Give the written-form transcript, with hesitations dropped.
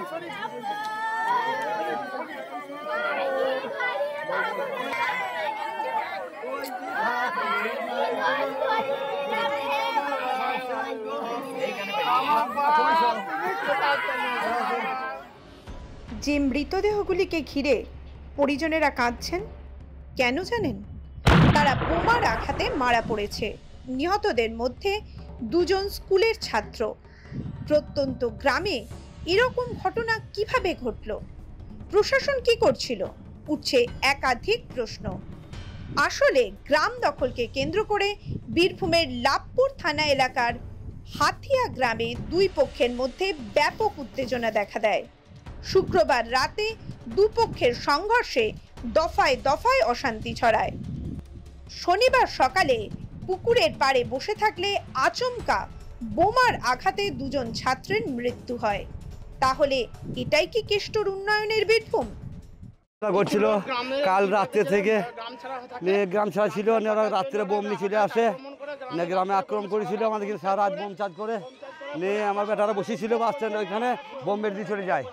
যে মৃতদেহগুলিকে ঘিরে পরিজনেরা কাঁদছেন কেন জানেন? তারা বোমার আঘাতে মারা পড়েছে। নিহতদের মধ্যে দুজন স্কুলের ছাত্র। প্রত্যন্ত গ্রামে এরকম ঘটনা কিভাবে ঘটল? প্রশাসন কি করছিল? উঠছে একাধিক প্রশ্ন। আসলে গ্রাম দখলকে কেন্দ্র করে বীরভূমের লাভপুর থানা এলাকার হাতিয়া গ্রামে দুই পক্ষের মধ্যে ব্যাপক উত্তেজনা দেখা দেয়। শুক্রবার রাতে দুপক্ষের সংঘর্ষে দফায় দফায় অশান্তি ছড়ায়। শনিবার সকালে পুকুরের পাড়ে বসে থাকলে আচমকা বোমার আঘাতে দুজন ছাত্রের মৃত্যু হয়। তাহলে এটাই কি কেষ্টর উন্নয়নের বীরভূম? করছিল কাল রাত্রে থেকে গ্রাম ছাড়া ছিল, রাত্রে বোম নিয়ে চলে আসে, গ্রামে আক্রমণ করেছিল আমাদের সারা রাত বোম চার্জ করে নিয়ে। আমার বেটারা বসেছিল বাস স্ট্যান্ড, ওইখানে বোম মেরে দিয়ে চলে যায়।